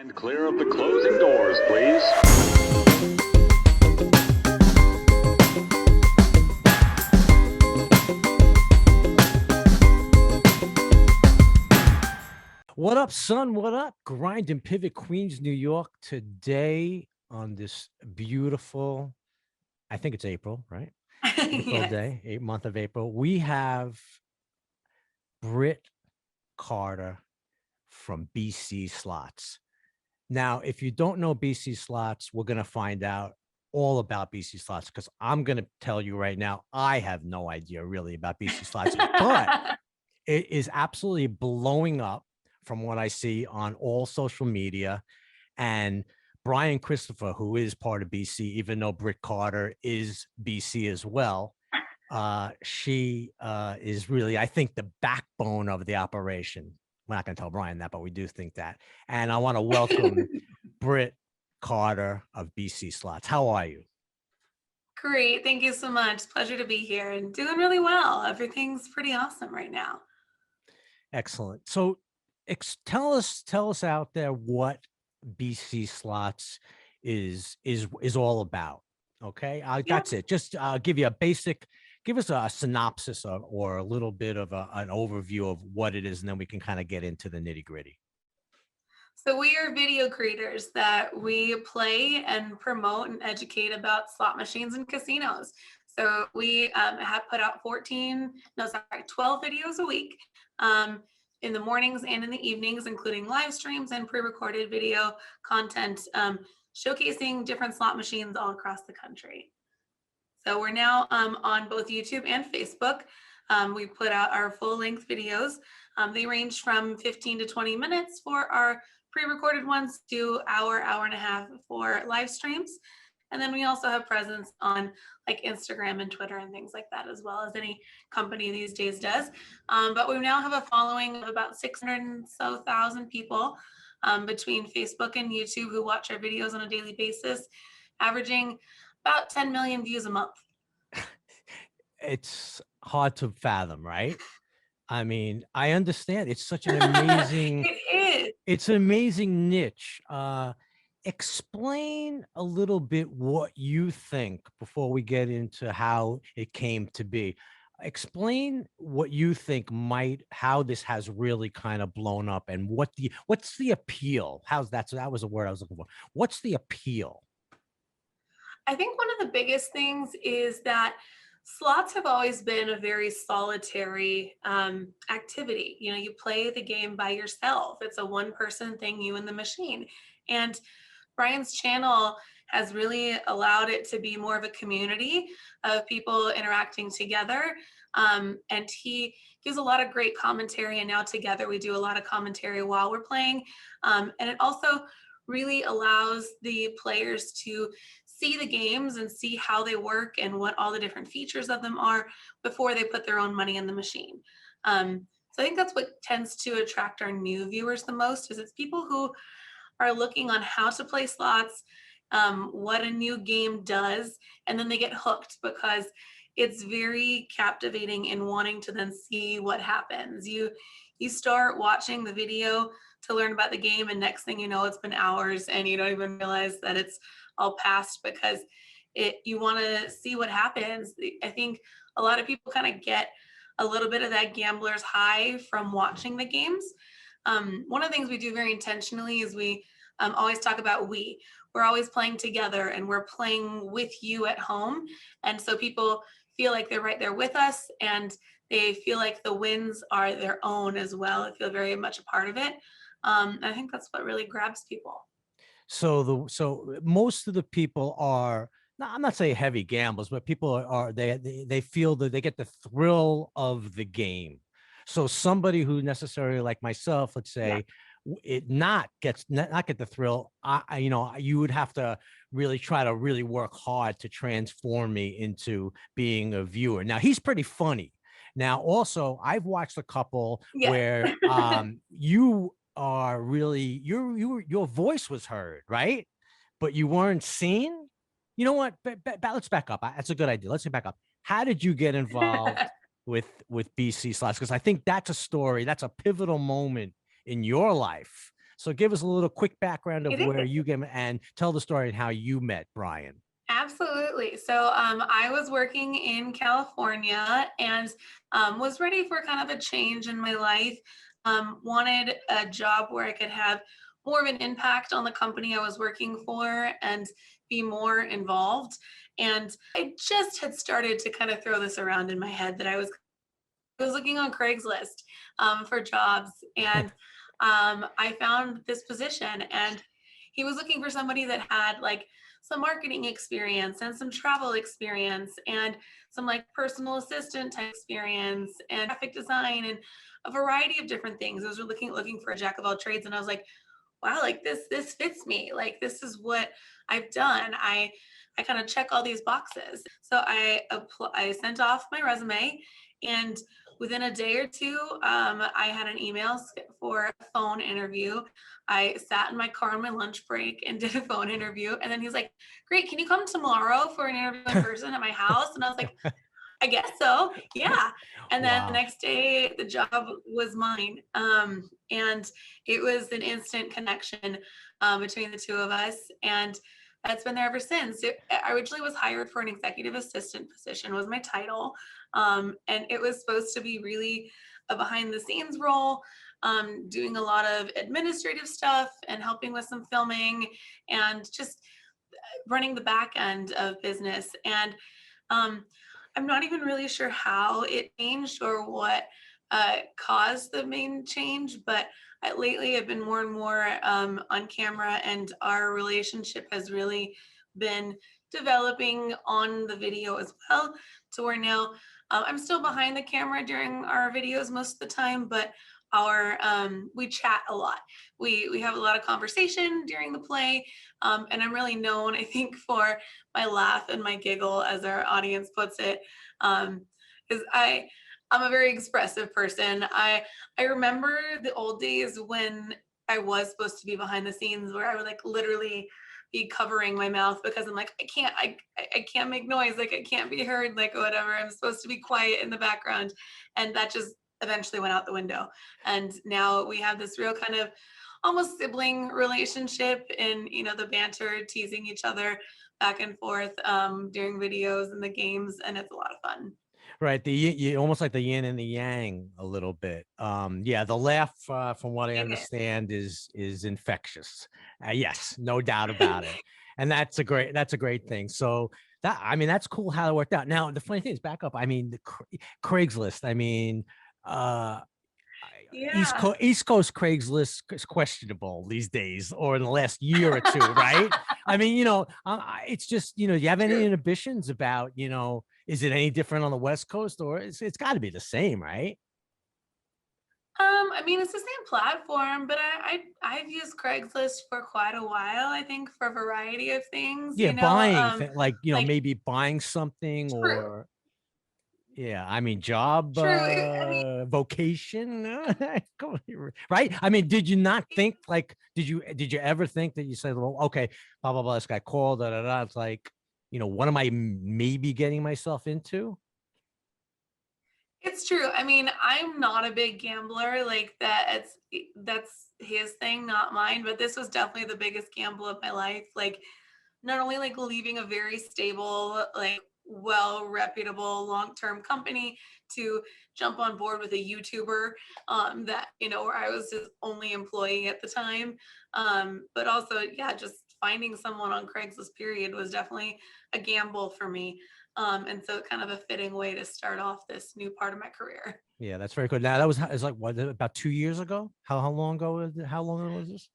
Stand clear of the closing doors, please. What up, son? What up? Grind and Pivot, Queens, New York. Today on this beautiful, I think it's April, right? April Yes. day, month of April. We have Britt Carter from B.C.SLOTS. Now, if you don't know B.C.SLOTS, we're going to find out all about B.C.SLOTS because I'm going to tell you right now, I have no idea really about B.C.SLOTS, but it is absolutely blowing up from what I see on all social media. And Brian Christopher, who is part of BC, even though Britt Carter is BC as well, she is really, I think, the backbone of the operation. We're not going to tell Brian that, but we do think that. And I want to welcome Britt Carter of B.C.SLOTS. How are you? Great. Thank you so much. Pleasure to be here and doing really well. Everything's pretty awesome right now. Excellent. So tell us out there what B.C.SLOTS is all about. Okay, Yeah. that's it. Just give you a basic, give us a synopsis of, or a little bit of an overview of what it is, and then we can kind of get into the nitty gritty. So we are video creators that we play and promote and educate about slot machines and casinos. So we have put out 12 videos a week in the mornings and in the evenings, including live streams and pre-recorded video content showcasing different slot machines all across the country. So we're now on both YouTube and Facebook. We put out our full-length videos. They range from 15 to 20 minutes for our pre-recorded ones to hour and a half for live streams. And then we also have presence on like Instagram and Twitter and things like that, as well as any company these days does. But we now have a following of about 600,000 people between Facebook and YouTube who watch our videos on a daily basis, averaging about 10 million views a month. It's hard to fathom, right? I mean, I understand. It's such an amazing, It is. it's an amazing niche. Explain a little bit what you think before we get into how it came to be. Explain what you think how this has really kind of blown up and what's the appeal? That was a word I was looking for. What's the appeal? I think one of the biggest things is that slots have always been a very solitary activity. You know, you play the game by yourself. It's a one-person thing, you and the machine. And Brian's channel has really allowed it to be more of a community of people interacting together. And he gives a lot of great commentary. And now together we do a lot of commentary while we're playing. And it also really allows the players to see the games and see how they work and what all the different features of them are before they put their own money in the machine. So I think that's what tends to attract our new viewers the most, is it's people who are looking on how to play slots, what a new game does, and then they get hooked because it's very captivating in wanting to then see what happens. You start watching the video to learn about the game, and next thing you know, it's been hours and you don't even realize that it's all past because you want to see what happens. I think a lot of people kind of get a little bit of that gambler's high from watching the games. One of the things we do very intentionally is we always talk about we're always playing together and we're playing with you at home. And so people feel like they're right there with us and they feel like the wins are their own as well. They feel very much a part of it. I think that's what really grabs people. So most of the people are, I'm not saying heavy gamblers, but people they feel that they get the thrill of the game. So somebody who necessarily like myself, let's say, not get the thrill, you would have to really try to really work hard to transform me into being a viewer. Now he's pretty funny. Now also I've watched a couple where you are really your voice was heard, right? But you weren't seen. You know what? Let's back up. That's a good idea. Let's get back up. How did you get involved with B.C.SLOTS? Because I think that's a story. That's a pivotal moment in your life. So give us a little quick background of It where is. you get and tell the story and how you met Brian. Absolutely. So I was working in California and was ready for kind of a change in my life. Wanted a job where I could have more of an impact on the company I was working for and be more involved. And I just had started to kind of throw this around in my head that I was looking on Craigslist for jobs, and I found this position. And he was looking for somebody that had like some marketing experience and some travel experience and some like personal assistant type experience and graphic design and a variety of different things. I was looking for a jack of all trades, and I was like, wow, like this fits me. Like this is what I've done. I kind of check all these boxes. So I sent off my resume, and within a day or two, I had an email for a phone interview. I sat in my car on my lunch break and did a phone interview. And then he's like, great, can you come tomorrow for an interview in person at my house? And I was like, I guess so. Yeah. And then the Wow. next day, the job was mine. And it was an instant connection between the two of us. And that's been there ever since. I originally was hired for an executive assistant position, was my title. And it was supposed to be really a behind the scenes role, doing a lot of administrative stuff and helping with some filming and just running the back end of business. And I'm not even really sure how it changed or what caused the main change, but lately I've been more and more on camera, and our relationship has really been developing on the video as well, to where now I'm still behind the camera during our videos most of the time, but our we chat a lot. We have a lot of conversation during the play, and I'm really known, I think, for my laugh and my giggle, as our audience puts it, because I'm a very expressive person. I remember the old days when I was supposed to be behind the scenes, where I would like literally be covering my mouth because I'm like, I can't make noise, like I can't be heard, like whatever. I'm supposed to be quiet in the background, and that just eventually went out the window. And now we have this real kind of almost sibling relationship, in the banter, teasing each other back and forth during videos and the games, and it's a lot of fun. Right. You almost like the yin and the yang a little bit. Yeah, the laugh, from what I It is. understand, is infectious. Yes, no doubt about it. And that's a great thing. So I mean, that's cool how it worked out. Now, the funny thing is, back up. I mean, the Craigslist. I mean, uh, Yeah. East Coast Craigslist is questionable these days, or in the last year or two, right? I mean, it's just, do you have any True. inhibitions about, is it any different on the West Coast, or it's got to be the same, right? I mean, it's the same platform, but I've used Craigslist for quite a while, I think, for a variety of things, Yeah, buying like, like maybe buying something, true, or yeah, I mean, job, true. I mean, vocation, right? I mean, did you not think, like, did you ever think that you said, well, okay, blah, blah, blah, this guy called, da, da, da. It's like, what am I maybe getting myself into? it's true. I mean, I'm not a big gambler like that. That's his thing, not mine. But this was definitely the biggest gamble of my life. Like, not only like leaving a very stable, like well reputable long-term company to jump on board with a YouTuber that where I was his only employee at the time, but also, yeah, just finding someone on Craigslist period was definitely a gamble for me, and so kind of a fitting way to start off this new part of my career. Yeah, that's very good. Now that was, it's like, what, about 2 years ago? How long ago how long ago was this?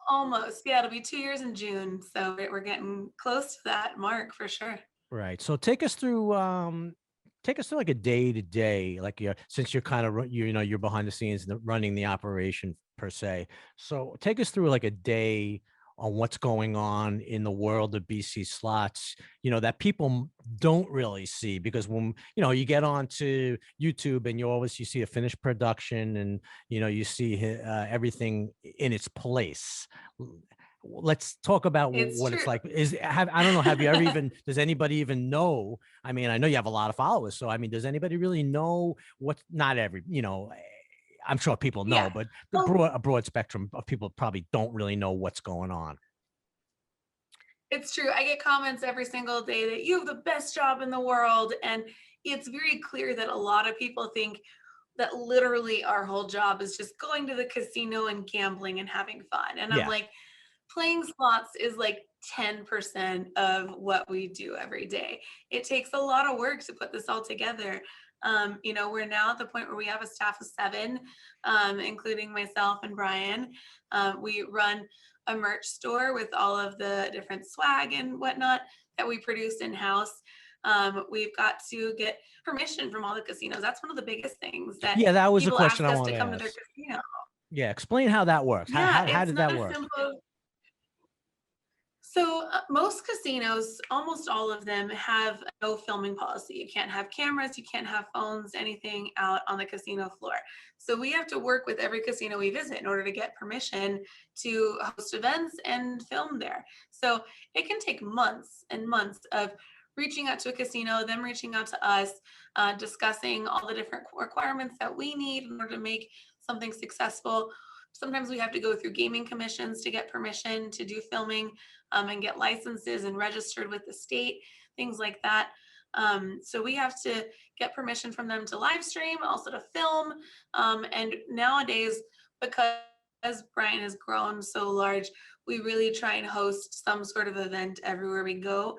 Almost, yeah, it'll be 2 years in June, so we're getting close to that mark for sure. Right. So take us through like a day to day, like, since you're kind of, you're behind the scenes and running the operation per se. So take us through like a day on what's going on in the world of BC slots, that people don't really see, because when, you get onto YouTube and you see a finished production, and, you see everything in its place. Let's talk about It's what it's true. like. I don't know, have you ever even, does anybody even know? I mean, I know you have a lot of followers, so I mean, does anybody really know what, not every, I'm sure people know, Yeah. but Well, a broad spectrum of people probably don't really know what's going on. it's true. I get comments every single day that you have the best job in the world. And it's very clear that a lot of people think that literally our whole job is just going to the casino and gambling and having fun. And I'm Yeah. like, playing slots is like 10% of what we do every day. It takes a lot of work to put this all together. We're now at the point where we have a staff of 7, including myself and Brian. We run a merch store with all of the different swag and whatnot that we produce in-house. We've got to get permission from all the casinos. That's one of the biggest things that Yeah, that was a people question ask I us to wanted to come to their ask. casino. Yeah, explain how that works. Yeah, How it's did not that as work? simple. So most casinos, almost all of them, have no filming policy. You can't have cameras, you can't have phones, anything out on the casino floor. So we have to work with every casino we visit in order to get permission to host events and film there. So it can take months and months of reaching out to a casino, them reaching out to us, discussing all the different requirements that we need in order to make something successful. Sometimes we have to go through gaming commissions to get permission to do filming, and get licenses and registered with the state, things like that. So we have to get permission from them to live stream, also to film. And nowadays, because Brian has grown so large, we really try and host some sort of event everywhere we go,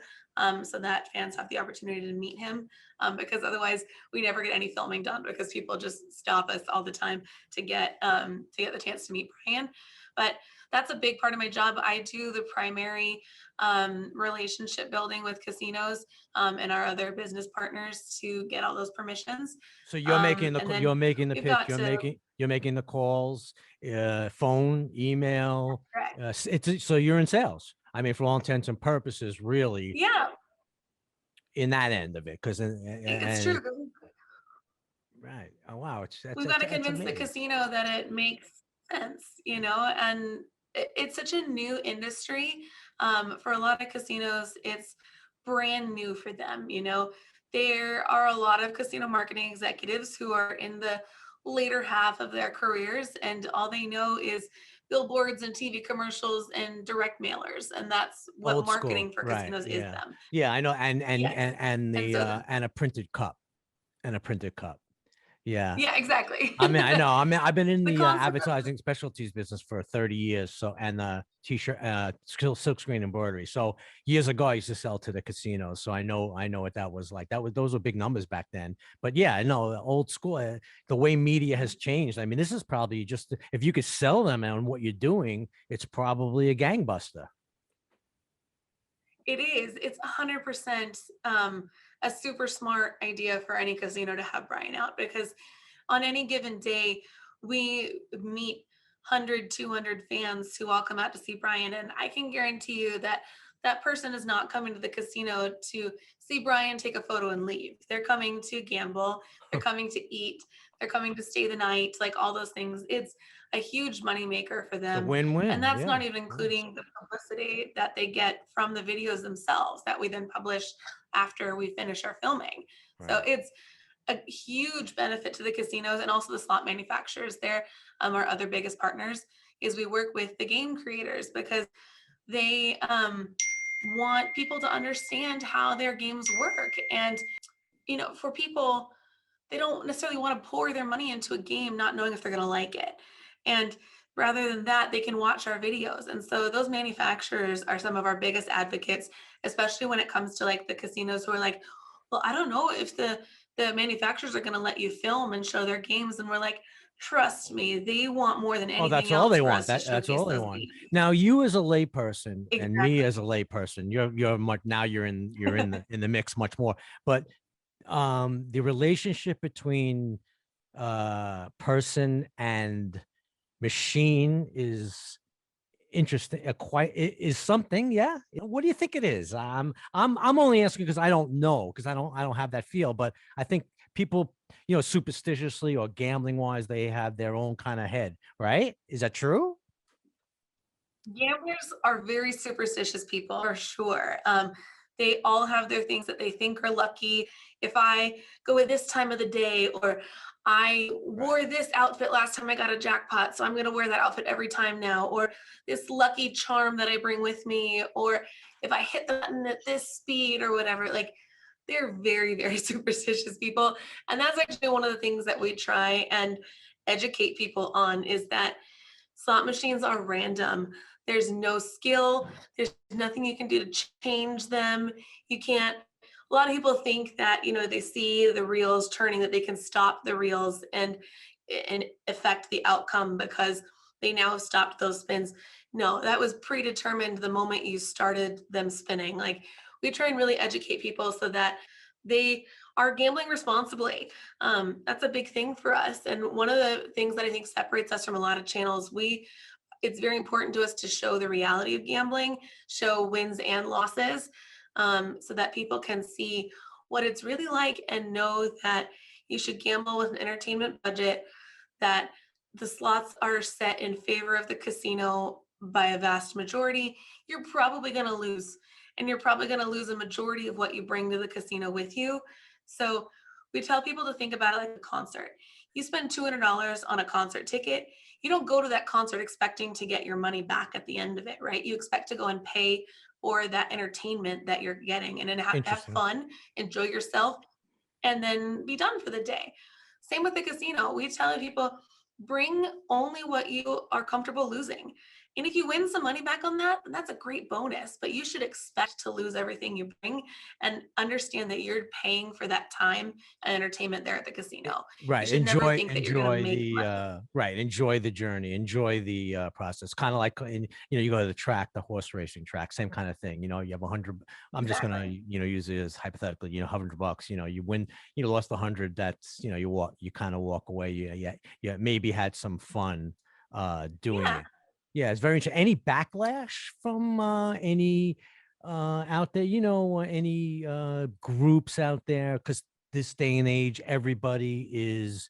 so that fans have the opportunity to meet him. Because otherwise, we never get any filming done because people just stop us all the time to get the chance to meet Brian. But that's a big part of my job. I do the primary relationship building with casinos and our other business partners to get all those permissions. So you're making And then you're making the we've pitch, got to you're making the calls, phone, email. correct. So you're in sales. I mean, for all intents and purposes, really Yeah, in that end of it, because it's true. right. Oh wow, We've got to that's convince the amazing. casino that it makes sense, and it's such a new industry. For a lot of casinos, it's brand new for them. There are a lot of casino marketing executives who are in the later half of their careers, and all they know is billboards and TV commercials and direct mailers, and that's what Old school, marketing for right? casinos is Yeah, them. yeah. I know, Yes. and And the so, and a printed cup, and a printed cup. Yeah. yeah, exactly. I mean, I know. I mean, I've been in The the concept of advertising specialties business for 30 years. So, and t-shirt, silk screen embroidery. So years ago, I used to sell to the casinos. So I know what that was like. Those were big numbers back then. But yeah, I know old school, the way media has changed. I mean, this is probably just, if you could sell them on what you're doing, it's probably a gangbuster. It is. It's 100% a super smart idea for any casino to have Brian out, because on any given day, we meet 100, 200 fans who all come out to see Brian. And I can guarantee you that that person is not coming to the casino to see Brian take a photo and leave. They're coming to gamble, they're coming to eat, they're coming to stay the night, like all those things. It's a huge moneymaker for It's a them. And win-win. that's Yeah. not even including the publicity that they get from the videos themselves that we then publish after we finish our filming. So Right. it's a huge benefit to the casinos and also the slot manufacturers. They're our other biggest partners. Is we work with the game creators because they want people to understand how their games work. And for people, they don't necessarily want to pour their money into a game not knowing if they're going to like it. And rather than that, they can watch our videos. And so those manufacturers are some of our biggest advocates, especially when it comes to like the casinos who are like, well, I don't know if the manufacturers are going to let you film and show their games. And we're like, trust me, they want more than Oh, that's anything all else they for want. us to That's showcase all they those want. games. Now, you as a layperson and me Exactly. as a layperson, you're much now. You're in the mix much more. But the relationship between person and machine is interesting. Is something. Yeah. What do you think it is? I'm only asking because I don't know, because I don't have that feel. But I think people, superstitiously or gambling wise, they have their own kind of head, right? Is that true? Gamblers are very superstitious people for sure. They all have their things that they think are lucky. If I go at this time of the day, or I wore this outfit last time I got a jackpot, so I'm going to wear that outfit every time now. Or this lucky charm that I bring with me. Or if I hit the button at this speed or whatever, like they're very, very superstitious people. And that's actually one of the things that we try and educate people on is that slot machines are random. There's no skill. There's nothing you can do to change them. You can't. A lot of people think that, you know, they see the reels turning, that they can stop the reels and affect the outcome because they now have stopped those spins. No, that was predetermined the moment you started them spinning. Like we try and really educate people so that they are gambling responsibly. That's a big thing for us. And one of the things that I think separates us from a lot of channels, it's very important to us to show the reality of gambling, show wins and losses, so that people can see what it's really like and know that you should gamble with an entertainment budget, that the slots are set in favor of the casino by a vast majority. You're probably going to lose, and you're probably going to lose a majority of what you bring to the casino with you. So we tell people to think about it like a concert. You spend $200 on a concert ticket. You don't go to that concert expecting to get your money back at the end of it, right? You expect to go and pay for that entertainment that you're getting and then have fun, enjoy yourself, and then be done for the day. Same with the casino. We tell people, bring only what you are comfortable losing. And if you win some money back on that, then that's a great bonus, but you should expect to lose everything you bring and understand that you're paying for that time and entertainment there at the casino. Right. You should never think that you're going to make money. Right. Enjoy the journey, enjoy the process. Kind of like, you go to the track, the horse racing track, same kind of thing. You have 100, I'm just going to, use it as hypothetically, $100, you win, lost 100. That's, you kind of walk away. You maybe had some fun doing it. Yeah, it's very interesting. Any backlash from any out there, any groups out there? Because this day and age, everybody is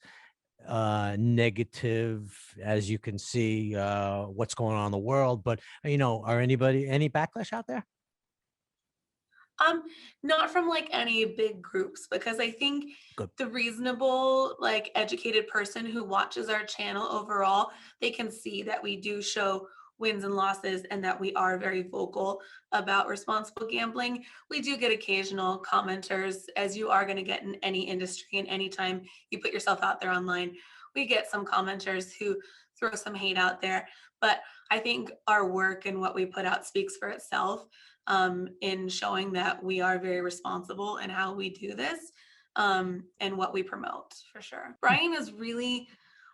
negative, as you can see what's going on in the world. But, any backlash out there? Not from like any big groups, because I think Good. the reasonable, like educated person who watches our channel overall, they can see that we do show wins and losses and that we are very vocal about responsible gambling. We do get occasional commenters, as you are going to get in any industry, and anytime you put yourself out there online, we get some commenters who throw some hate out there. But I think our work and what we put out speaks for itself, in showing that we are very responsible in how we do this, and what we promote, for sure. Brian has really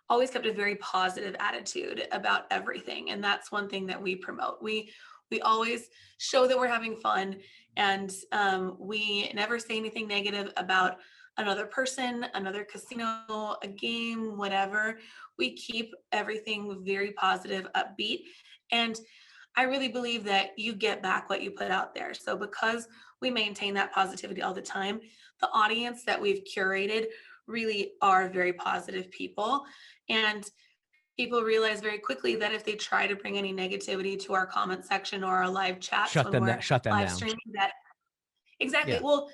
always kept a very positive attitude about everything, and that's one thing that we promote. We always show that we're having fun, and we never say anything negative about another person, another casino, a game, whatever. We keep everything very positive, upbeat, and I really believe that you get back what you put out there. So because we maintain that positivity all the time, the audience that we've curated really are very positive people. And people realize very quickly that if they try to bring any negativity to our comment section or our live chats shut them live down. streaming, that exactly. Yeah. Well,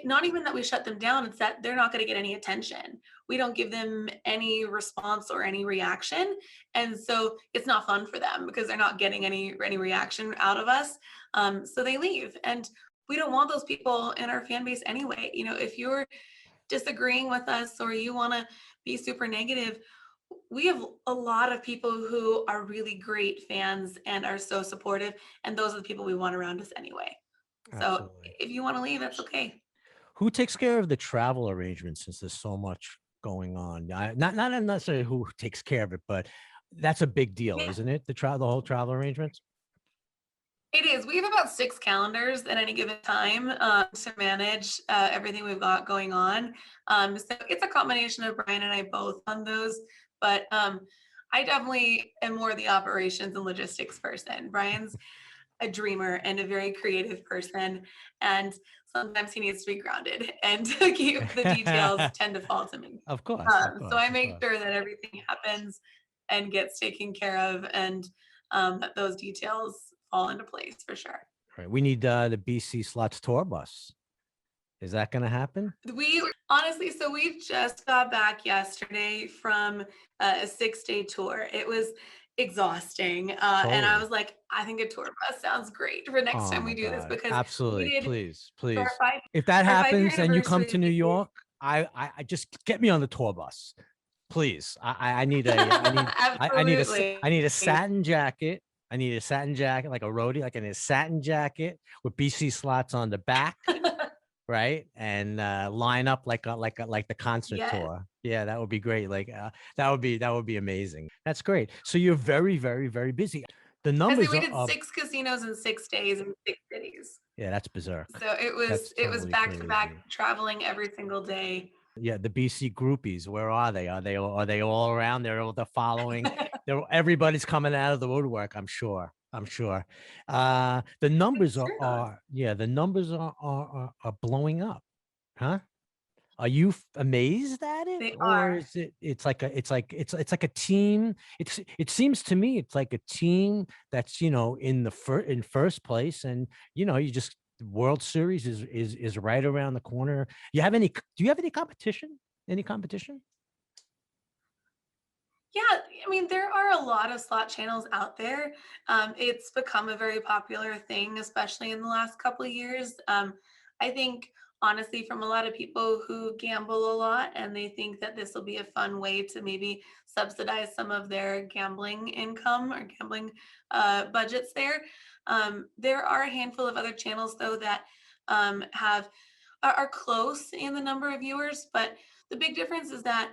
not even that we shut them down, it's that they're not going to get any attention. We don't give them any response or any reaction. And so it's not fun for them because they're not getting any reaction out of us. So they leave. And we don't want those people in our fan base anyway. If you're disagreeing with us or you want to be super negative, we have a lot of people who are really great fans and are so supportive. And those are the people we want around us anyway. So if you want to leave, that's okay. Who takes care of the travel arrangements since there's so much going on? Not necessarily who takes care of it, but that's a big deal, isn't it? The whole travel arrangements. It is. We have about 6 calendars at any given time to manage everything we've got going on. So it's a combination of Brian and I both on those, but I definitely am more the operations and logistics person. Brian's a dreamer and a very creative person, and sometimes he needs to be grounded, and to keep the details tend to fall to me. Of course. So I make sure that everything happens and gets taken care of, and that those details fall into place for sure. Right. We need the B.C.SLOTS tour bus. Is that going to happen? We honestly, so we just got back yesterday from a 6-day tour. It was exhausting. And I Totally. was like, I think a tour bus sounds great for next Oh time my we do this, God. because we Absolutely. did Please, for please. If that our 5-year happens and you come anniversary. to New York, I just get me on the tour bus. Please. I need I need a Absolutely. satin jacket. I need a satin jacket, like a roadie, like a satin jacket with BC slots on the back, right? And line up like the concert Yes. tour. Yeah, that would be great. Like that would be amazing. That's great. So you're very, very, very busy. The I say numbers we are did up. 6 casinos in 6 days in 6 cities. Yeah, that's berserk. So it That's was totally back to back, crazy. traveling every single day. Yeah, the BC groupies, where are they? Are they all around? They're following. Everybody's coming out of the woodwork, I'm sure. I'm sure. The numbers It's true. the numbers are blowing up, huh? Are you amazed at it, They or are. is it's like a team? It seems to me it's like a team that's in in first place, and you just the World Series is right around the corner. Do you have any competition? Any competition? Yeah, I mean, there are a lot of slot channels out there. It's become a very popular thing, especially in the last couple of years. I think, honestly, from a lot of people who gamble a lot, and they think that this will be a fun way to maybe subsidize some of their gambling income or gambling budgets there. There are a handful of other channels, though, that have are close in the number of viewers, but the big difference is that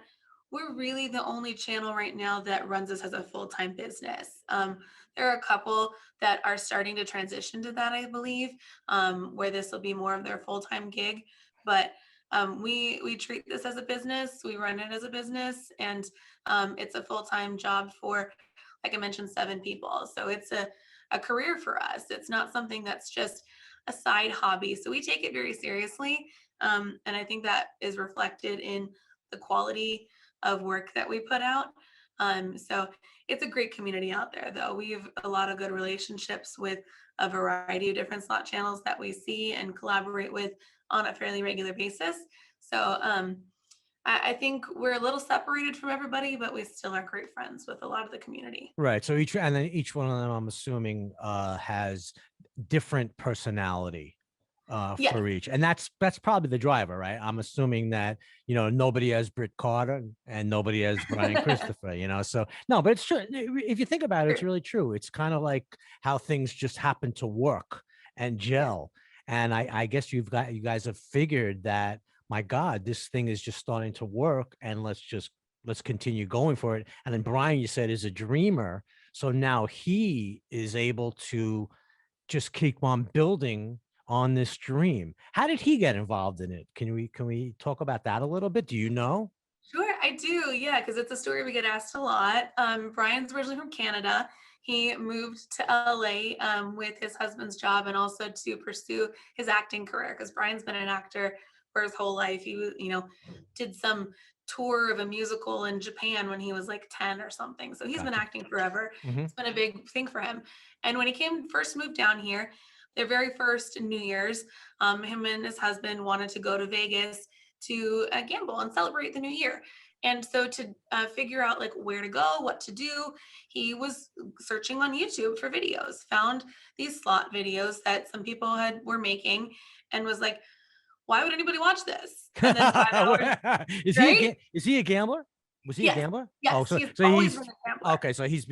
we're really the only channel right now that runs this as a full-time business. There are a couple that are starting to transition to that, I believe, where this will be more of their full-time gig. But we treat this as a business. We run it as a business, and it's a full-time job for, like I mentioned, 7 people. So it's a career for us. It's not something that's just a side hobby. So we take it very seriously, and I think that is reflected in the quality of work that we put out. So it's a great community out there, though. We have a lot of good relationships with a variety of different slot channels that we see and collaborate with on a fairly regular basis. So I think we're a little separated from everybody, but we still are great friends with a lot of the community. Right. So each one of them, I'm assuming, has different personality Yes, for each, and that's probably the driver, right? I'm assuming that nobody has Britt Carter and nobody has Brian Christopher, so no, but it's true. If you think about it, it's sure. really true. It's kind of like how things just happen to work and Yes. gel. And I guess you guys have figured that, my God, this thing is just starting to work, and let's continue going for it. And then Brian, you said, is a dreamer, so now he is able to just keep on building on this dream. How did he get involved in it? Can we talk about that a little bit? Do you know? Sure, I do. Yeah, because it's a story we get asked a lot. Brian's originally from Canada. He moved to LA with his husband's job, and also to pursue his acting career, because Brian's been an actor for his whole life. Did some tour of a musical in Japan when he was like 10 or something. So he's been Gotcha. acting forever. Hmm. It's been a big thing for him. And when he first moved down here, their very first New Year's, him and his husband wanted to go to Vegas to gamble and celebrate the new year. And so to figure out like where to go, what to do, he was searching on YouTube for videos, found these slot videos that some people were making, and was like, why would anybody watch this? And then 5 hours, right? Is he a gambler? Was he a Yes, gambler? Oh, yes, so he's so always he's been a gambler. okay. So he's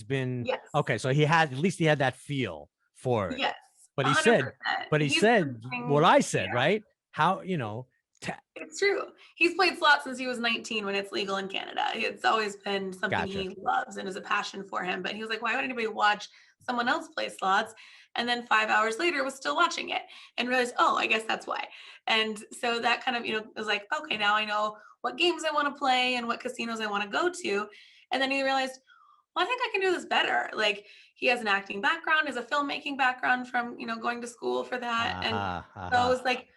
been Yes, okay. So he had, at least he had that feel for it. yes, But he said, 100%. but he He's said been what playing, I said, yeah. right? How It's true. He's played slots since he was 19 when it's legal in Canada. It's always been something gotcha. he loves and is a passion for him. But he was like, why would anybody watch someone else play slots? And then 5 hours later was still watching it and realized, oh, I guess that's why. And so that kind of, was like, okay, now I know what games I want to play and what casinos I want to go to. And then he realized, well, I think I can do this better. Like, he has an acting background, has a filmmaking background from, going to school for that. And Aha, so I aha. was like,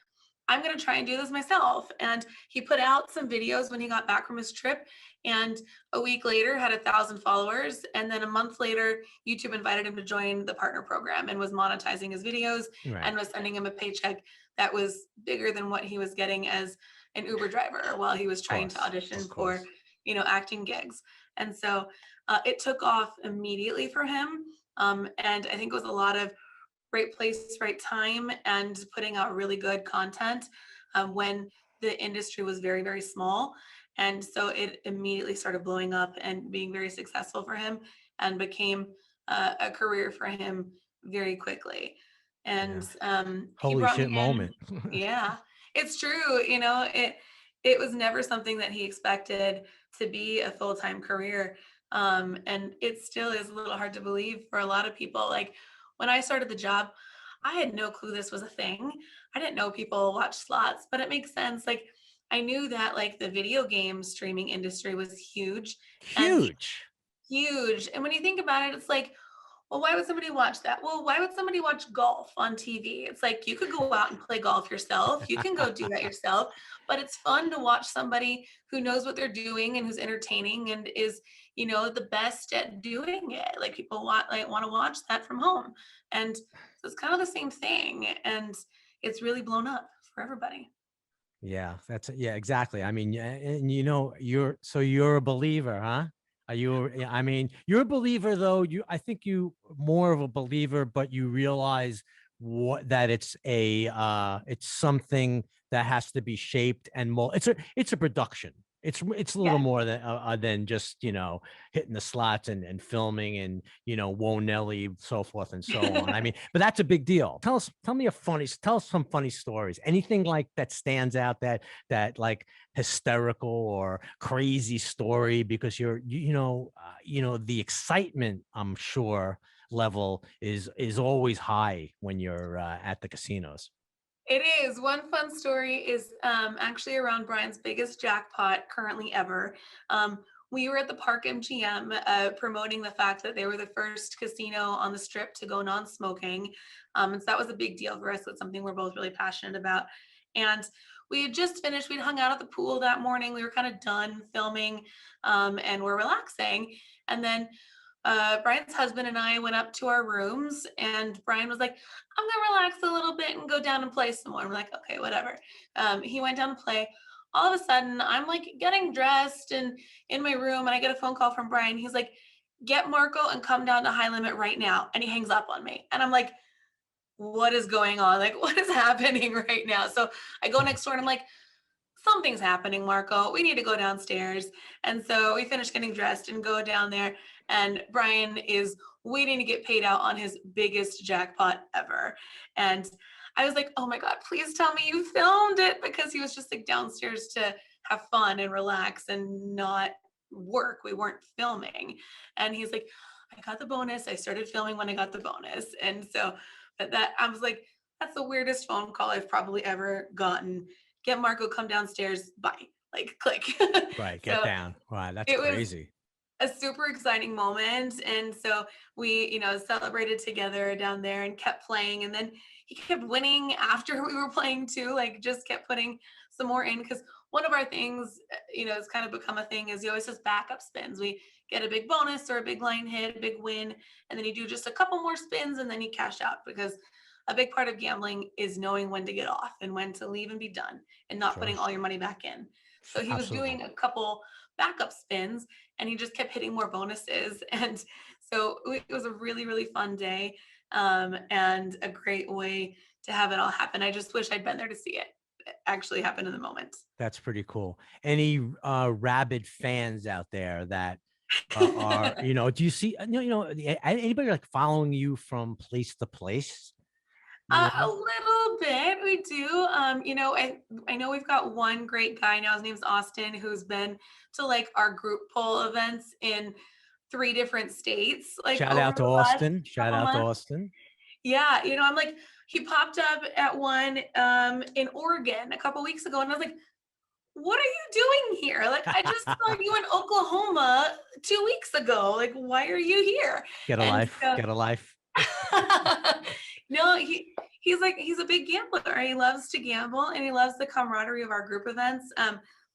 I'm going to try and do this myself. And he put out some videos when he got back from his trip. And a week later had 1,000 followers. And then a month later, YouTube invited him to join the partner program and was monetizing his videos Right. and was sending him a paycheck that was bigger than what he was getting as an Uber driver while he was trying to audition for, acting gigs. And so it took off immediately for him. And I think it was a lot of right place, right time, and putting out really good content when the industry was very, very small. And so it immediately started blowing up and being very successful for him and became a career for him very quickly. And he Holy brought me shit in. moment. Yeah, it's true. It was never something that he expected to be a full-time career. And it still is a little hard to believe for a lot of people. Like when I started the job, I had no clue this was a thing. I didn't know people watch slots, but it makes sense. Like I knew that like the video game streaming industry was huge and Huge. huge. And when you think about it, it's like, well, why would somebody watch that? Well, why would somebody watch golf on TV? It's like you could go out and play golf yourself. You can go do that yourself, but it's fun to watch somebody who knows what they're doing and who's entertaining and is, the best at doing it. Like people want to watch that from home. And so it's kind of the same thing. And it's really blown up for everybody. Yeah, yeah, exactly. I mean, and you're a believer, huh? Are you? Yeah, I mean, you're a believer though. I think you more of a believer, but you realize that it's something that has to be shaped and it's a production. It's a little Yeah. more than just hitting the slots and filming and Whoa Nelly, so forth and so on. I mean, but that's a big deal. Tell us some funny stories. Anything like that stands out that like hysterical or crazy story, because the excitement, I'm sure, level is always high when you're at the casinos. It is. One fun story is actually around Brian's biggest jackpot currently ever. We were at the Park MGM promoting the fact that they were the first casino on the strip to go non-smoking. And so that was a big deal for us. It's something we're both really passionate about. And we had just finished, we'd hung out at the pool that morning. We were kind of done filming and we're relaxing. And then Brian's husband and I went up to our rooms and Brian was like, I'm gonna relax a little bit and go down and play some more. We're like, okay, whatever. He went down to play. All of a sudden, I'm like getting dressed and in my room, and I get a phone call from Brian. He's like, get Marco and come down to High Limit right now. And he hangs up on me. And I'm like, what is going on? Like, what is happening right now? So I go next door and I'm like, something's happening, Marco. We need to go downstairs. And so we finish getting dressed and go down there. And Brian is waiting to get paid out on his biggest jackpot ever. And I was like, oh my God, please tell me you filmed it, because he was just like downstairs to have fun and relax and not work. We weren't filming. And he's like, I got the bonus. I started filming when I got the bonus. And so that I was like, that's the weirdest phone call I've probably ever gotten. Get Marco, come downstairs, bye. Like click. Right, So get down. Wow, that's it was crazy. a super exciting moment. And so we, celebrated together down there and kept playing. And then he kept winning after we were playing too, like just kept putting some more in. Because one of our things, has kind of become a thing, is he always does backup spins. We get a big bonus or a big line hit, a big win, and then you do just a couple more spins and then you cash out, because a big part of gambling is knowing when to get off and when to leave and be done and not Sure. putting all your money back in. So he was Absolutely. doing a couple backup spins and he just kept hitting more bonuses. And so it was a really, really fun day and a great way to have it all happen. I just wish I'd been there to see it actually happen in the moment. That's pretty cool. Any rabid fans out there that are, do you see, anybody like following you from place to place? A little bit, we do. I know we've got one great guy now. His name's Austin, who's been to like our group poll events in 3 different states. Like Shout over out to the last Austin. Shout couple out to months. Austin. Yeah, I'm like, he popped up at one in Oregon a couple weeks ago, and I was like, what are you doing here? Like, I just saw you in Oklahoma 2 weeks ago. Like, why are you here? Get a And life. so Get a life. no, he's he's a big gambler. He loves to gamble and he loves the camaraderie of our group events.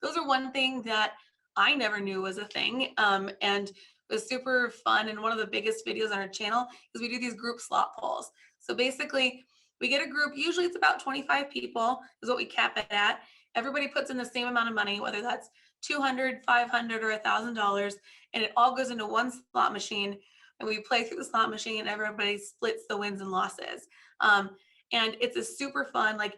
Those are one thing that I never knew was a thing. And it was super fun. And one of the biggest videos on our channel is we do these group slot pulls. So basically we get a group, usually it's about 25 people is what we cap it at. Everybody puts in the same amount of money, whether that's 200, 500, or $1,000, and it all goes into one slot machine. And we play through the slot machine and everybody splits the wins and losses. And it's a super fun, like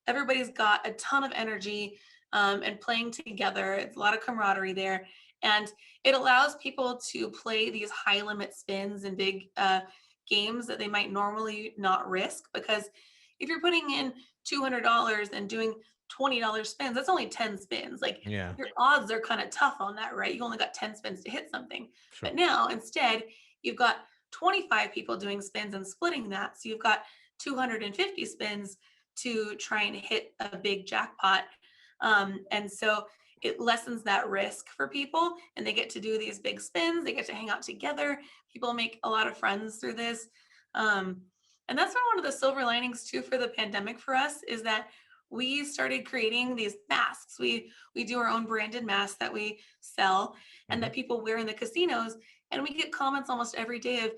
everybody's got a ton of energy and playing together. It's a lot of camaraderie there. And it allows people to play these high limit spins and big games that they might normally not risk. Because if you're putting in $200 and doing $20 spins, that's only 10 spins. Like Yeah, your odds are kind of tough on that, right? You only got 10 spins to hit something. sure. But now instead, you've got 25 people doing spins and splitting that. So you've got 250 spins to try and hit a big jackpot. And so it lessens that risk for people and they get to do these big spins. They get to hang out together. People make a lot of friends through this. And that's been one of the silver linings too for the pandemic for us is that we started creating these masks. We do our own branded masks that we sell and that people wear in the casinos. And we get comments almost every day of,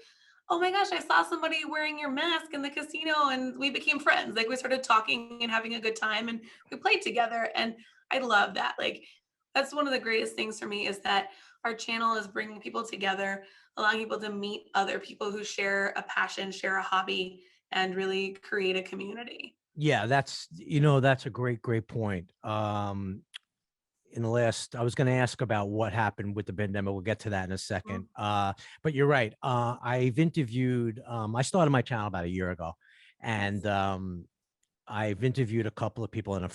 oh my gosh, I saw somebody wearing your mask in the casino and we became friends. Like we started talking and having a good time and we played together. And I love that. Like that's one of the greatest things for me is that our channel is bringing people together, allowing people to meet other people who share a passion, share a hobby, and really create a community. Yeah, that's that's a great point. In the last, I was going to ask about what happened with the pandemic. We'll get to that in a second. But you're right. I've interviewed. I started my channel about a year ago, and I've interviewed a couple of people, and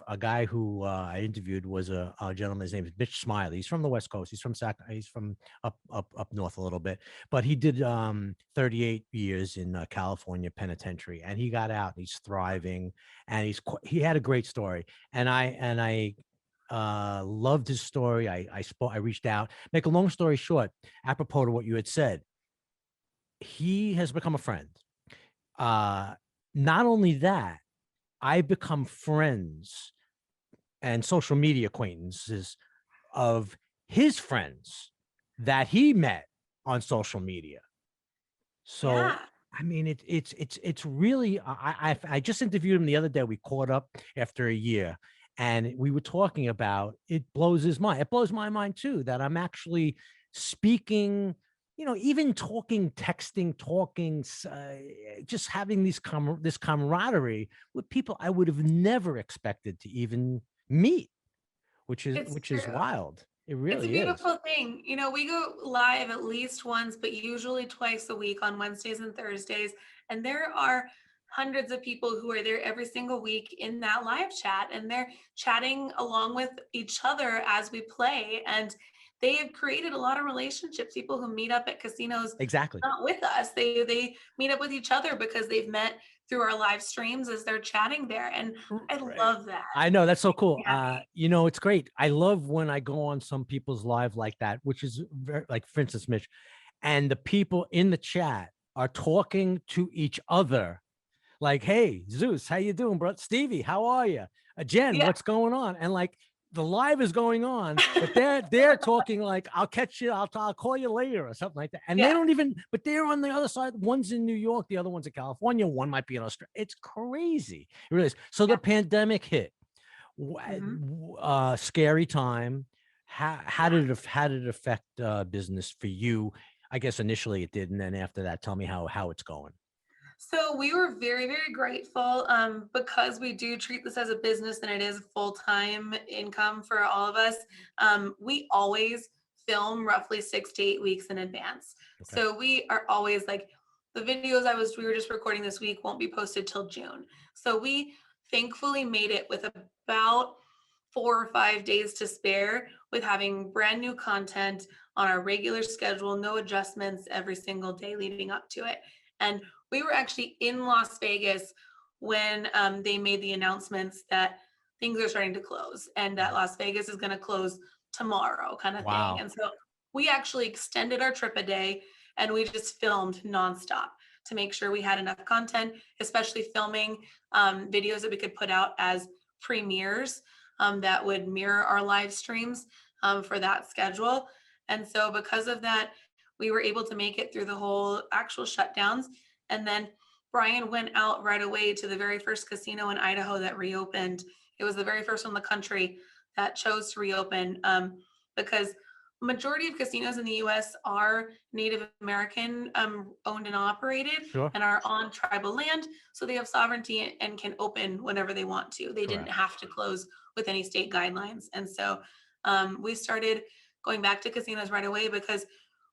a guy who I interviewed was a gentleman. His name is Mitch Smiley. He's from the West Coast. He's from up north a little bit, but he did 38 years in California penitentiary, and he got out. And he's thriving, and he had a great story, and I loved his story. I reached out. Make a long story short, apropos to what you had said, he has become a friend. Not only that, I've become friends and social media acquaintances of his friends that he met on social media. So, Yeah. I mean, it's really, I just interviewed him the other day. We caught up after a year and we were talking about, it blows his mind. It blows my mind too, that I'm actually speaking, even talking, texting, talking, just having this camaraderie with people I would have never expected to even meet, which It's is true. wild. It It's a really is. beautiful thing. We go live at least once, but usually twice a week on Wednesdays and Thursdays. And there are hundreds of people who are there every single week in that live chat, and they're chatting along with each other as we play. And they have created a lot of relationships. People who meet up at casinos, Exactly. not with us, they meet up with each other because they've met through our live streams as they're chatting there. And I Right. love that. I know, that's so cool. Yeah. It's great. I love when I go on some people's live like that, which is very, like, for instance, Mitch, and the people in the chat are talking to each other. Like, hey, Zeus, how you doing, bro? Stevie, how are you? Jen, Yeah. what's going on? And like the live is going on, but they're talking like, I'll catch you, I'll call you later or something like that. And they Yeah. don't even, but they're on the other side. One's in New York, the other one's in California, one might be in Australia. It's crazy. It really is. So the pandemic hit. Mhm. Scary time. How did it affect business for you? I guess initially it did, and then after that, tell me how it's going. So we were very, very grateful because we do treat this as a business and it is full-time income for all of us. We always film roughly 6 to 8 weeks in advance. Okay. So we are always like the videos we were just recording this week won't be posted till June. So we thankfully made it with about 4 or 5 days to spare with having brand new content on our regular schedule, no adjustments every single day leading up to it. And we were actually in Las Vegas when they made the announcements that things are starting to close and that Las Vegas is going to close tomorrow, kind of thing. Wow. And so we actually extended our trip a day and we just filmed nonstop. to make sure we had enough content, especially filming videos that we could put out as premieres that would mirror our live streams for that schedule. And so because of that, we were able to make it through the whole actual shutdowns. And then Brian went out right away to the very first casino in Idaho that reopened. It was the very first one in the country that chose to reopen because majority of casinos in the U.S. are Native American owned and operated Sure. and are on tribal land. So they have sovereignty and can open whenever they want to. They didn't have to close with any state guidelines. And so we started going back to casinos right away because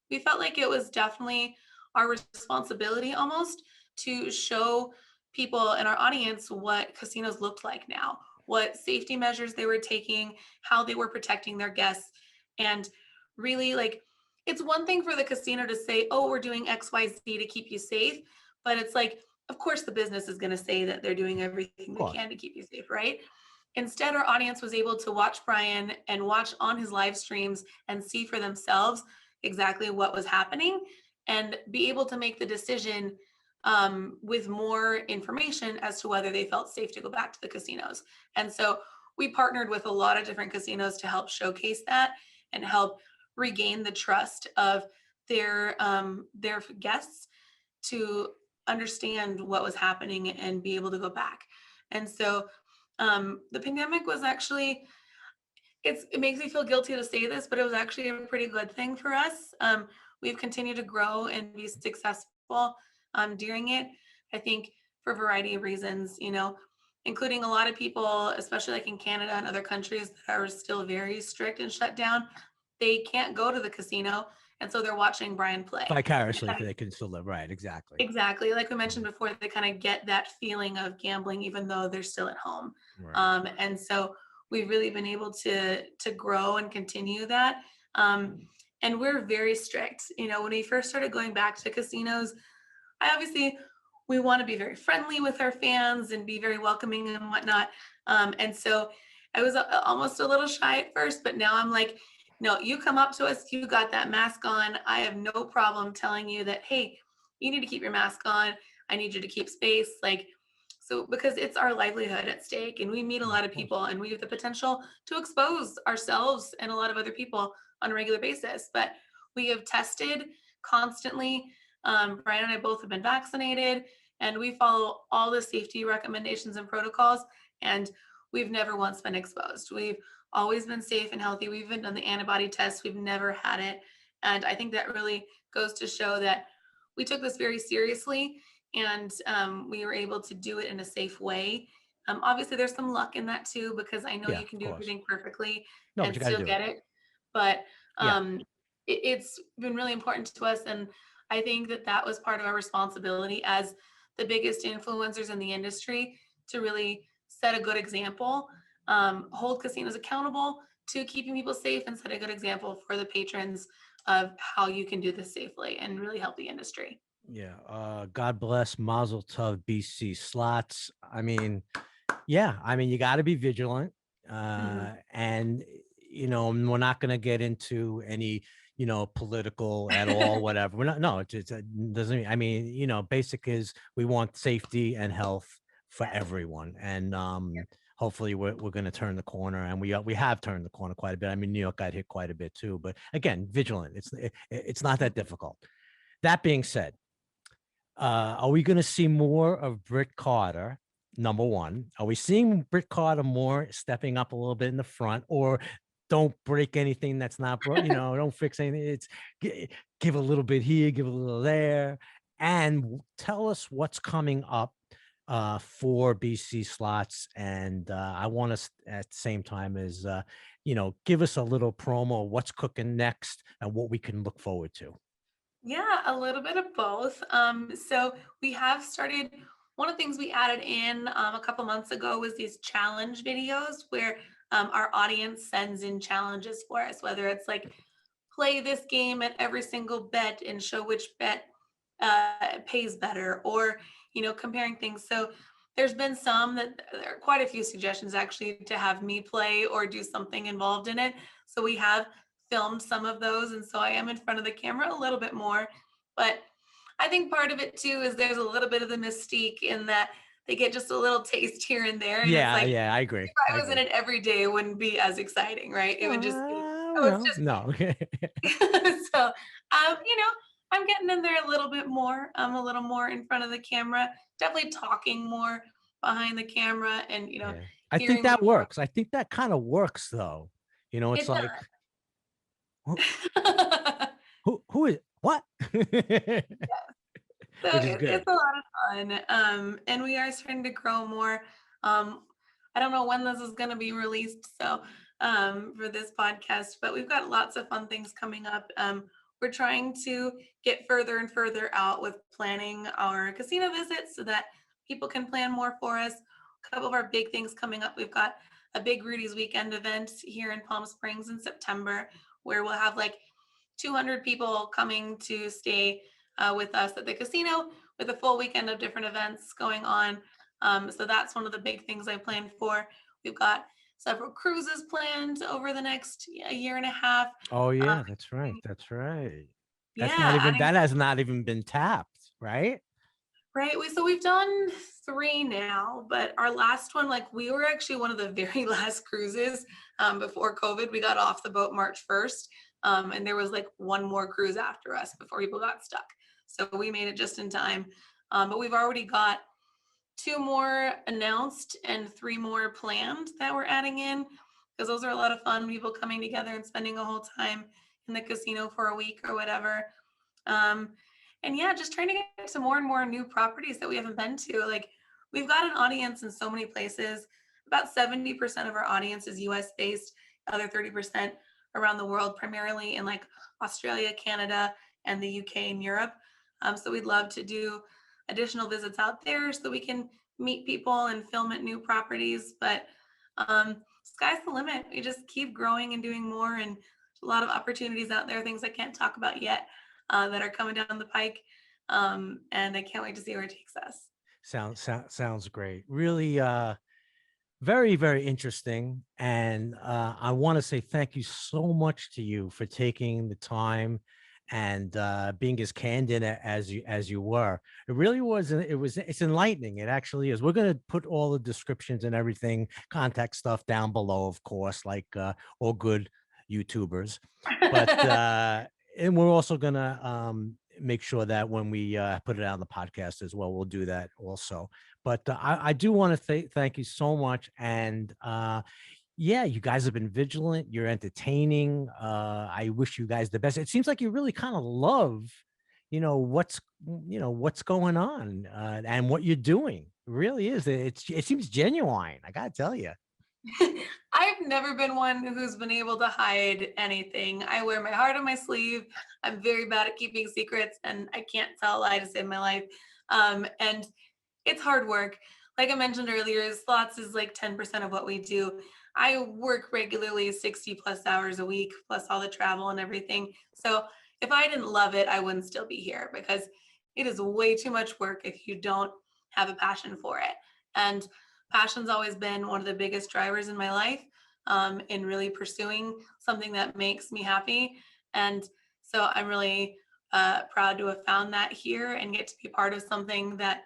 we felt like it was definitely our responsibility almost to show people in our audience what casinos looked like now, what safety measures they were taking, how they were protecting their guests. And really, like, it's one thing for the casino to say, oh, we're doing XYZ to keep you safe. But it's like, of course, the business is going to say that they're doing everything they can to keep you safe, right? Instead, our audience was able to watch Brian and watch on his live streams and see for themselves exactly what was happening and be able to make the decision with more information as to whether they felt safe to go back to the casinos. And so we partnered with a lot of different casinos to help showcase that and help regain the trust of their guests to understand what was happening and be able to go back. And so the pandemic was actually, it makes me feel guilty to say this, but it was actually a pretty good thing for us. We've continued to grow and be successful during it. I think for a variety of reasons, you know, including a lot of people, especially like in Canada and other countries that are still very strict and shut down. They can't go to the casino, and so they're watching Brian play. Vicariously, they can still live. Right, exactly. Exactly. Like we mentioned before, they kind of get that feeling of gambling, even though they're still at home. Right. And so we've really been able to grow and continue that. And we're very strict. You know, when we first started going back to casinos, we want to be very friendly with our fans and be very welcoming and whatnot. And so I was almost a little shy at first, but now I'm like, no, you come up to us, you got that mask on. I have no problem telling you that, hey, you need to keep your mask on. I need you to keep space. Like, so because it's our livelihood at stake and we meet a lot of people and we have the potential to expose ourselves and a lot of other people on a regular basis. But we have tested constantly. Brian and I both have been vaccinated and we follow all the safety recommendations and protocols. And we've never once been exposed. We've always been safe and healthy. We've even done the antibody tests. We've never had it. And I think that really goes to show that we took this very seriously and we were able to do it in a safe way. Obviously, there's some luck in that too, because I know you can do everything perfectly and still get it. But it's been really important to us. And I think that was part of our responsibility as the biggest influencers in the industry to really set a good example, hold casinos accountable to keeping people safe and set a good example for the patrons of how you can do this safely and really help the industry. Yeah. God bless Mazel Tov B.C.SLOTS. I mean, you got to be vigilant. And, you know, we're not going to get into any, you know, political at all, whatever. We're not, no, it doesn't mean, I mean, you know, basic is we want safety and health for everyone. And hopefully we're going to turn the corner, and we have turned the corner quite a bit. I mean, New York got hit quite a bit too, but again, vigilant. It's not that difficult. That being said, are we going to see more of Britt Carter? Number one, are we seeing Britt Carter more stepping up a little bit in the front, or don't break anything that's not broke, you know, don't fix anything. It's give a little bit here, give a little there, and tell us what's coming up for B.C.SLOTS. And I want us at the same time as, you know, give us a little promo of what's cooking next and what we can look forward to. Yeah, a little bit of both. So we have started, one of the things we added in a couple months ago was these challenge videos where our audience sends in challenges for us, whether it's like play this game at every single bet and show which bet pays better, or, you know, comparing things. So there's been there are quite a few suggestions actually to have me play or do something involved in it. So we have filmed some of those. And so I am in front of the camera a little bit more, but I think part of it too is there's a little bit of the mystique in that they get just a little taste here and there, and it's Yeah, like yeah, I agree. if I was in it every day, it wouldn't be as exciting, right? It would just be, oh, it's Well, just no. so, I'm getting in there a little bit more. I'm a little more in front of the camera, definitely talking more behind the camera and, Yeah. I think hearing that more. works. I think that kind of works though. It's It like, who, does. who is what? So Which is it's good. a lot of fun. And we are starting to grow more. I don't know when this is going to be released. So, for this podcast, but we've got lots of fun things coming up. We're trying to get further and further out with planning our casino visits so that people can plan more for us. A couple of our big things coming up. We've got a big Rudy's weekend event here in Palm Springs in September where we'll have like 200 people coming to stay with us at the casino with a full weekend of different events going on. So that's one of the big things I planned for. We've got several cruises planned over the next year and a half. Oh Um, yeah, that's right. That's right. yeah, adding That has not even been tapped, right? right. So we've done 3 now, but our last one, like we were actually one of the very last cruises before COVID. We got off the boat March 1st, and there was like one more cruise after us before people got stuck. So we made it just in time. But we've already got 2 more announced and 3 more planned that we're adding in because those are a lot of fun. People coming together and spending a whole time in the casino for a week or whatever. Um, and yeah, just trying to get to more and more new properties that we haven't been to. Like we've got an audience in so many places. About 70% of our audience is US based, other 30% around the world, primarily in like Australia, Canada, and the UK and Europe. So we'd love to do additional visits out there so we can meet people and film at new properties. But sky's the limit. We just keep growing and doing more, and a lot of opportunities out there, things I can't talk about yet that are coming down the pike. And I can't wait to see where it takes us. Sounds great. Really very, very interesting. And I want to say thank you so much to you for taking the time and being as candid as you were. It really was. It's enlightening. It actually is. We're going to put all the descriptions and everything, contact stuff down below, of course, like all good YouTubers. But and we're also going to make sure that when we put it out on the podcast as well, we'll do that also. But I do want to thank you so much. And yeah, you guys have been vigilant. You're entertaining. I wish you guys the best. It seems like you really kind of love, what's going on and what you're doing. It really is. It seems genuine. I gotta tell you. I've never been one who's been able to hide anything. I wear my heart on my sleeve. I'm very bad at keeping secrets, and I can't tell a lie to save my life. And it's hard work. Like I mentioned earlier, slots is like 10% of what we do. I work regularly 60 plus hours a week, plus all the travel and everything. So if I didn't love it, I wouldn't still be here because it is way too much work if you don't have a passion for it. And passion's always been one of the biggest drivers in my life, in really pursuing something that makes me happy. And so I'm really proud to have found that here and get to be part of something that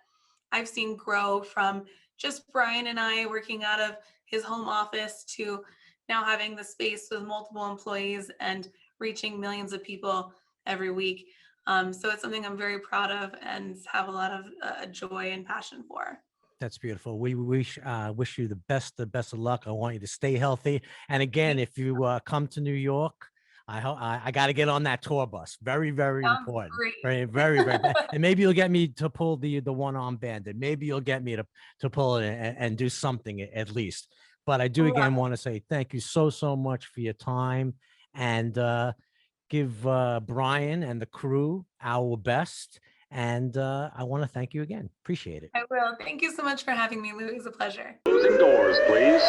I've seen grow from just Brian and I working out of his home office to now having the space with multiple employees and reaching millions of people every week. So it's something I'm very proud of and have a lot of joy and passion for. That's beautiful. We wish you the best of luck. I want you to stay healthy. And again, if you come to New York, I got to get on that tour bus. Very, very Sounds important. great. Very, very, very. And maybe you'll get me to pull the one-arm bandit. Maybe you'll get me to pull it and do something at least. But I do again want to say thank you so much for your time, and give Brian and the crew our best. And I want to thank you again. Appreciate it. I will. Thank you so much for having me, Lou. It was a pleasure. Closing doors, please.